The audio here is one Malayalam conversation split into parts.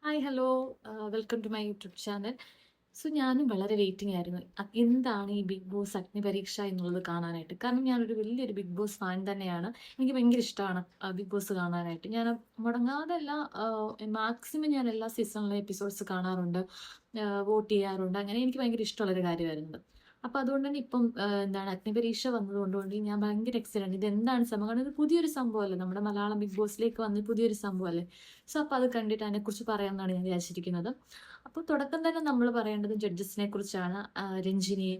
Hi hello welcome to my YouTube channel. So ഞാനും വളരെ വെയിറ്റിംഗ് ആയിരുന്നു. എന്താണ് ഈ ബിഗ് ബോസ് അഗ്നിപരീക്ഷ എന്നുള്ളത് കാണാനായിട്ട്. കാരണം ഞാനൊരു വലിയൊരു ബിഗ് ബോസ് ഫാൻ തന്നെയാണ്. എനിക്ക് ഭയങ്കര ഇഷ്ടമാണ് ബിഗ് ബോസ് കാണാനായിട്ട്. ഞാൻ മുടങ്ങാതെ മാക്സിമം ഞാൻ എല്ലാ സീസണിലെ എപ്പിസോഡ്സ് കാണാറുണ്ട്, വോട്ട് ചെയ്യാറുണ്ട്. അങ്ങനെ എനിക്ക് ഭയങ്കര ഇഷ്ടമുള്ളൊരു കാര്യമായിരുന്നു. അപ്പോൾ അതുകൊണ്ട് തന്നെ ഇപ്പം അഗ്നിപരീക്ഷ വന്നതുകൊണ്ട് ഞാൻ ഭയങ്കര എക്സൈറ്റഡ് ആണ്. ഇതെന്താണ് സംഭവം? കാരണം ഇത് പുതിയൊരു സംഭവമല്ലേ, നമ്മുടെ മലയാളം ബിഗ് ബോസിലേക്ക് വന്ന പുതിയൊരു സംഭവമല്ലേ. സോ അപ്പോൾ അത് കണ്ടിട്ട് അതിനെക്കുറിച്ച് പറയാമെന്നാണ് ഞാൻ വിചാരിച്ചിരിക്കുന്നത്. അപ്പോൾ തുടക്കം തന്നെ നമ്മൾ പറയേണ്ടത് ജഡ്ജസിനെ കുറിച്ചാണ്. രഞ്ജിനി,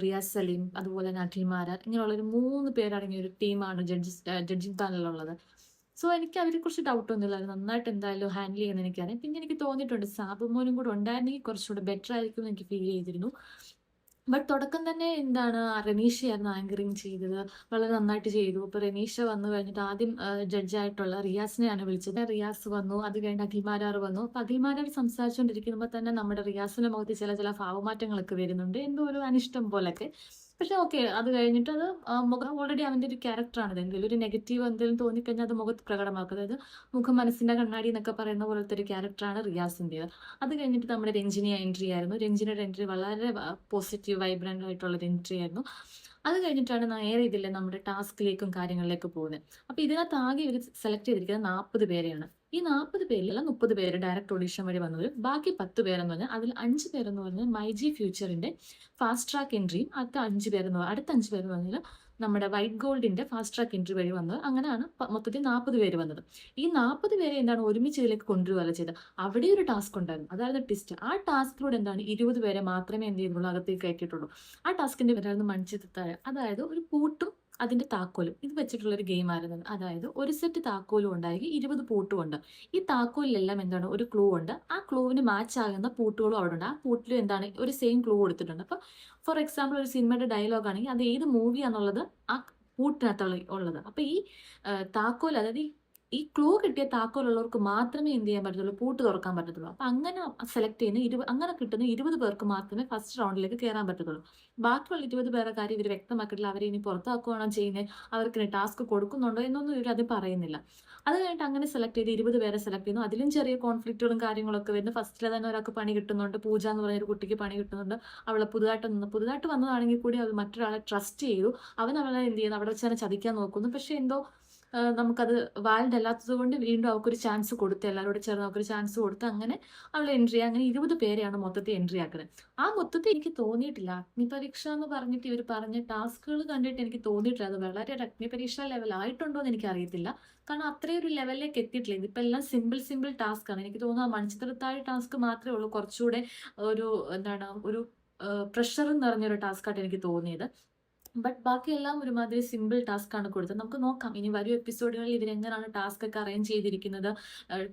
റിയാസ് സലീം, അതുപോലെ തന്നെ അഖിൽമാരാർ, ഇങ്ങനെയുള്ളൊരു 3 പേരടങ്ങിയ ഒരു ടീമാണ് ജഡ്ജിങ് പാനലിലുള്ളത്. സോ എനിക്ക് അവരെക്കുറിച്ച് ഡൗട്ടൊന്നുമില്ലായിരുന്നു. നന്നായിട്ട് എന്തായാലും ഹാൻഡിൽ ചെയ്യുമെന്ന് എനിക്കറിയാം. പിന്നെ എനിക്ക് തോന്നിയിട്ടുണ്ട് സാബു മോനും കൂടെ ഉണ്ടായിരുന്നെങ്കിൽ കുറച്ചുകൂടെ ബെറ്റർ ആയിരിക്കും എന്ന് എനിക്ക് ഫീൽ ചെയ്തിരുന്നു. ബട്ട് തുടക്കം തന്നെ റനീഷയായിരുന്നു ആങ്കറിങ് ചെയ്തത്. വളരെ നന്നായിട്ട് ചെയ്തു. ഇപ്പോൾ റനീഷ വന്നു കഴിഞ്ഞിട്ട് ആദ്യം ജഡ്ജായിട്ടുള്ള റിയാസിനെയാണ് വിളിച്ചത്. റിയാസ് വന്നു. അത് കഴിഞ്ഞിട്ട് അഖിൽമാരാർ വന്നു. അപ്പോൾ അഖിൽമാരാർ സംസാരിച്ചുകൊണ്ടിരിക്കുമ്പോൾ തന്നെ നമ്മുടെ റിയാസിന്റെ മുഖത്ത് ചില ചില ഭാവമാറ്റങ്ങളൊക്കെ വരുന്നുണ്ട്. എന്തോ ഒരു അനിഷ്ടം പോലൊക്കെ. പക്ഷെ ഓക്കെ. അത് കഴിഞ്ഞിട്ട് അത് മുഖം ഓൾറെഡി അവൻ്റെ ഒരു ക്യാരക്ടറാണിത്. എന്തെങ്കിലും ഒരു നെഗറ്റീവ് എന്തെങ്കിലും തോന്നിക്കഴിഞ്ഞാൽ അത് മുഖത്ത് പ്രകടമാക്കും. അതായത് മുഖം മനസ്സിന്റെ കണ്ണാടി എന്നൊക്കെ പറയുന്ന പോലത്തെ ഒരു ക്യാരക്ടറാണ് റിയാസിൻ്റേത്. അത് കഴിഞ്ഞിട്ട് നമ്മുടെ രഞ്ജിനി എൻട്രി ആയിരുന്നു. രഞ്ജിനിയുടെ എൻട്രി വളരെ പോസിറ്റീവ് വൈബ്രന്റ് ആയിട്ടുള്ളൊരു എൻട്രി ആയിരുന്നു. അത് കഴിഞ്ഞിട്ടാണ് നേരെ ഇതിലെ നമ്മുടെ ടാസ്കിലേക്കും കാര്യങ്ങളിലേക്കും പോകുന്നത്. അപ്പോൾ ഇതിനകത്ത് ആകെ ഇവർ സെലക്ട് ചെയ്തിരിക്കുന്നത് 40 പേരെയാണ്. ഈ 40 പേരിലുള്ള 30 പേര് ഡയറക്റ്റ് ഓഡിഷൻ വഴി വന്നവരും ബാക്കി 10 പേരെന്ന് പറഞ്ഞാൽ അതിൽ 5 പേരെന്ന് പറഞ്ഞാൽ മൈജി ഫ്യൂച്ചറിന്റെ ഫാസ്റ്റ് ട്രാക്ക് എൻട്രിയും അടുത്ത 5 പേരെന്ന് പറഞ്ഞാൽ നമ്മുടെ വൈറ്റ് ഗോൾഡിന്റെ ഫാസ്റ്റ് ട്രാക്ക് എൻട്രി വഴി വന്നത്. അങ്ങനെയാണ് മൊത്തത്തിൽ 40 പേര് വന്നത്. ഈ 40 പേരെ ഒരുമിച്ച് ഇതിലേക്ക് കൊണ്ടുവരികയല്ല ചെയ്തത്. അവിടെ ഒരു ടാസ്ക് ഉണ്ടായിരുന്നു. അതായത് ട്വിസ്റ്റ്. ആ ടാസ്കിലൂടെ 20 പേരെ മാത്രമേ എന്ത് ചെയ്യുന്നുള്ളൂ, അകത്തേക്ക് കയറ്റിയിട്ടുള്ളൂ. ആ ടാസ്കിന്റെ പേരായിരുന്നു മൺചിത്രത്താഴ്. അതായത് ഒരു പൂട്ടും അതിന്റെ താക്കോലും ഇത് വെച്ചിട്ടുള്ള ഒരു ഗെയിം ആയിരുന്നു. അതായത് ഒരു സെറ്റ് താക്കോലും ഉണ്ടായി, 20 പൂട്ടും ഉണ്ട്. ഈ താക്കോലിലെല്ലാം ഒരു ക്ലൂ ഉണ്ട്. ആ ക്ലൂവിന് മാച്ച് ആകുന്ന പൂട്ടുകളും അവിടെ ഉണ്ട്. ആ പൂട്ടിലും ഒരു സെയിം ക്ലൂ കൊടുത്തിട്ടുണ്ട്. അപ്പൊ ഫോർ എക്സാമ്പിൾ ഒരു സിനിമയുടെ ഡയലോഗ് ആണെങ്കിൽ അത് ഏത് മൂവിയാന്നുള്ളത് ആ പൂട്ടിനകത്തുള്ള ഉള്ളത്. അപ്പൊ ഈ താക്കോൽ, അതായത് ഈ ക്ലൂ കിട്ടിയ താക്കോലുള്ളവർക്ക് മാത്രമേ എന്ത് ചെയ്യാൻ പറ്റത്തുള്ളൂ, പൂട്ട് തുറക്കാൻ പറ്റത്തുള്ളൂ. അപ്പൊ അങ്ങനെ സെലക്ട് ചെയ്യുന്ന അങ്ങനെ കിട്ടുന്ന 20 പേർക്ക് മാത്രമേ ഫസ്റ്റ് റൗണ്ടിലേക്ക് കയറാൻ പറ്റത്തുള്ളൂ. ബാക്കിയുള്ള 20 പേരുടെ കാര്യം ഇവർ വ്യക്തമാക്കിയിട്ടില്ല. അവരെ ഇനി പുറത്താക്കുകയാണോ ചെയ്യുന്നത്, അവർക്ക് ടാസ്ക് കൊടുക്കുന്നുണ്ടോ എന്നൊന്നും ഇവർ അത് പറയുന്നില്ല. അത് കഴിഞ്ഞിട്ട് അങ്ങനെ സെലക്ട് ചെയ്ത് 20 പേരെ സെലക്ട് ചെയ്യുന്നു. അതിലും ചെറിയ കോൺഫ്ലിക്റ്റുകളും കാര്യങ്ങളൊക്കെ വരുന്നു. ഫസ്റ്റിലെ തന്നെ ഒരാൾക്ക് പണി കിട്ടുന്നുണ്ട്. പൂജ എന്ന് പറഞ്ഞൊരു കുട്ടിക്ക് പണി കിട്ടുന്നുണ്ട്. അവളെ പുതുതായിട്ട് വന്നതാണെങ്കിൽ കൂടി അവൾ മറ്റൊരാളെ ട്രസ്റ്റ് ചെയ്തു. അവളെ എന്ത് ചെയ്യുന്നു, അവിടെ വെച്ച് തന്നെ ചതിക്കാൻ നോക്കുന്നു. പക്ഷെ എന്തോ നമുക്കത് വാലിഡ് അല്ലാത്തത് കൊണ്ട് വീണ്ടും അവൾക്കൊരു ചാൻസ് കൊടുത്ത്, എല്ലാവരോടും ചേർന്ന് അവൾക്കൊരു ചാൻസ് കൊടുത്ത് അങ്ങനെ അവൾ എൻട്രി. അങ്ങനെ 20 പേരെയാണ് മൊത്തത്തിൽ എൻട്രി ആക്കുന്നത്. ആ മൊത്തത്തിൽ എനിക്ക് തോന്നിയിട്ടില്ല, അഗ്നിപരീക്ഷ എന്ന് പറഞ്ഞിട്ട് ഇവർ പറഞ്ഞ ടാസ്കുകൾ കണ്ടിട്ട് എനിക്ക് തോന്നിയിട്ടില്ല അത് വളരെ ഒരു അഗ്നിപരീക്ഷ ലെവൽ ആയിട്ടുണ്ടോ എന്ന് എനിക്കറിയത്തില്ല. കാരണം അത്രയും ഒരു ലെവലിലേക്ക് എത്തിയിട്ടില്ല. ഇതിപ്പോൾ എല്ലാം സിമ്പിൾ ടാസ്ക് ആണ്. എനിക്ക് തോന്നുന്നു ആ മൺചിത്രത്താഴ് ടാസ്ക് മാത്രമേ ഉള്ളൂ കുറച്ചുകൂടെ ഒരു ഒരു പ്രഷർ നിറഞ്ഞൊരു ടാസ്ക് ആയിട്ട് എനിക്ക് തോന്നിയത്. ബട്ട് ബാക്കിയെല്ലാം ഒരുമാതിരി സിമ്പിൾ ടാസ്ക് ആണ് കൊടുത്തത്. നമുക്ക് നോക്കാം ഇനി വരും എപ്പിസോഡുകളിൽ ഇവരെങ്ങനെയാണ് ടാസ്ക് ഒക്കെ അറേഞ്ച് ചെയ്തിരിക്കുന്നത്.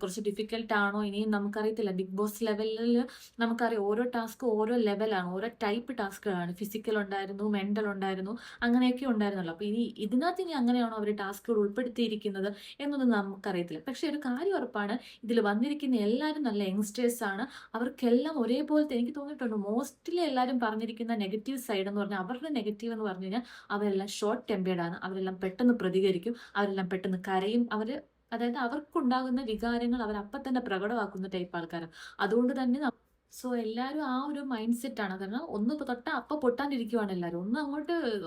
കുറച്ച് ഡിഫിക്കൽട്ട് ആണോ ഇനിയും നമുക്കറിയത്തില്ല. ബിഗ് ബോസ് ലെവലിൽ നമുക്കറിയാം ഓരോ ടാസ്ക് ഓരോ ലെവലാണ്, ഓരോ ടൈപ്പ് ടാസ്കുകളാണ്. ഫിസിക്കൽ ഉണ്ടായിരുന്നു, മെന്റൽ ഉണ്ടായിരുന്നു, അങ്ങനെയൊക്കെ ഉണ്ടായിരുന്നല്ലോ. അപ്പോൾ ഇതിനകത്ത് അങ്ങനെയാണോ അവർ ടാസ്കുകൾ ഉൾപ്പെടുത്തിയിരിക്കുന്നത് എന്നൊന്നും നമുക്കറിയത്തില്ല. പക്ഷെ ഒരു കാര്യം ഉറപ്പാണ്, ഇതിൽ വന്നിരിക്കുന്ന എല്ലാവരും നല്ല യങ്സ്റ്റേഴ്സ് ആണ്. അവർക്കെല്ലാം ഒരേപോലത്തെ എനിക്ക് തോന്നിയിട്ടുണ്ട്. മോസ്റ്റ്ലി എല്ലാവരും പറഞ്ഞിരിക്കുന്ന നെഗറ്റീവ് സൈഡ് എന്ന് പറഞ്ഞാൽ, അവരുടെ നെഗറ്റീവ് എന്ന് പറഞ്ഞു കഴിഞ്ഞാൽ അവരെല്ലാം ഷോർട്ട് ടെമ്പേർഡ് ആണ്. അവരെല്ലാം പെട്ടെന്ന് പ്രതികരിക്കും, അവരെല്ലാം പെട്ടെന്ന് കരയും. അതായത് അവർക്കുണ്ടാകുന്ന വികാരങ്ങൾ അവരപ്പം തന്നെ പ്രകടമാക്കുന്ന ടൈപ്പ് ആൾക്കാരാണ്. അതുകൊണ്ട് തന്നെ സോ എല്ലാവരും ആ ഒരു മൈൻഡ് സെറ്റ് ആണ്. കാരണം ഒന്ന് തൊട്ടാൽ അപ്പം പൊട്ടാണ്ടിരിക്കുവാണ് എല്ലാവരും.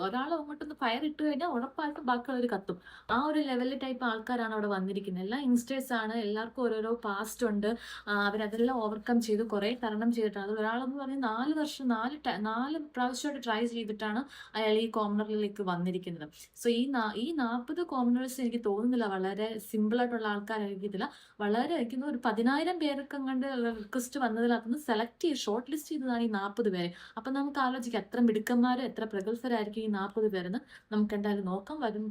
ഒരാൾ അങ്ങോട്ടൊന്ന് ഫയർ ഇട്ട് കഴിഞ്ഞാൽ ഉറപ്പായിട്ടും ബാക്കിയുള്ളവർ കത്തും. ആ ഒരു ലെവലിൽ ടൈപ്പ് ആൾക്കാരാണ് അവിടെ വന്നിരിക്കുന്നത്. എല്ലാം യങ്സ്റ്റേഴ്സ് ആണ്. എല്ലാവർക്കും ഓരോരോ പാസ്റ്റ് ഉണ്ട്. അവരതെല്ലാം ഓവർകം ചെയ്ത് കുറേ തരണം ചെയ്തിട്ടാണ്. അത് ഒരാളെന്ന് പറഞ്ഞാൽ 4 വർഷം 4 പ്രാവശ്യമായിട്ട് ട്രൈ ചെയ്തിട്ടാണ് അയാൾ ഈ കോർണറിലേക്ക് വന്നിരിക്കുന്നത്. സോ ഈ 40 കോർണേഴ്സ് എനിക്ക് തോന്നുന്നില്ല വളരെ സിമ്പിളായിട്ടുള്ള ആൾക്കാരായിരിക്കത്തില്ല. വളരെ ഒരു 10,000 പേർക്ക് അങ്ങോട്ട് റിക്വസ്റ്റ് വന്നതിനകത്തുനിന്ന് സെലക്ട് ചെയ്ത് ഷോർട്ട് ലിസ്റ്റ് ചെയ്തതാണ് ഈ 40 പേരെ. അപ്പം നമുക്ക് ആലോചിക്കാം എത്ര മിടുക്കന്മാരും എത്ര പ്രഗത്ഭരായിരിക്കും ഈ 40 പേരെന്ന്. നമുക്ക് എന്തായാലും നോക്കാം വരും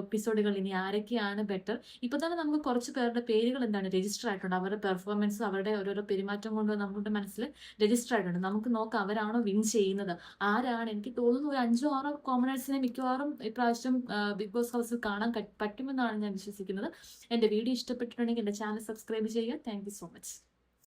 എപ്പിസോഡുകൾ ഇനി ആരൊക്കെയാണ് ബെറ്റർ. ഇപ്പൊ തന്നെ നമുക്ക് കുറച്ച് പേരുടെ പേരുകൾ രജിസ്റ്റർ ആയിട്ടുണ്ട്. അവരുടെ പെർഫോമൻസ്, അവരുടെ ഓരോരോ പെരുമാറ്റം കൊണ്ട് നമ്മുടെ മനസ്സിൽ രജിസ്റ്റർ ആയിട്ടുണ്ട്. നമുക്ക് നോക്കാം അവരാണോ വിൻ ചെയ്യുന്നത്, ആരാണ്. എനിക്ക് തോന്നുന്നു ഒരു 5-6 കോമണേഴ്സിനെ മിക്കവാറും ഇപ്രാവശ്യം ബിഗ് ബോസ് ഹൗസിൽ കാണാൻ പറ്റുമെന്നാണ് ഞാൻ വിശ്വസിക്കുന്നത്. എൻ്റെ വീഡിയോ ഇഷ്ടപ്പെട്ടിട്ടുണ്ടെങ്കിൽ എൻ്റെ ചാനൽ സബ്സ്ക്രൈബ് ചെയ്യുക. Thank you so much.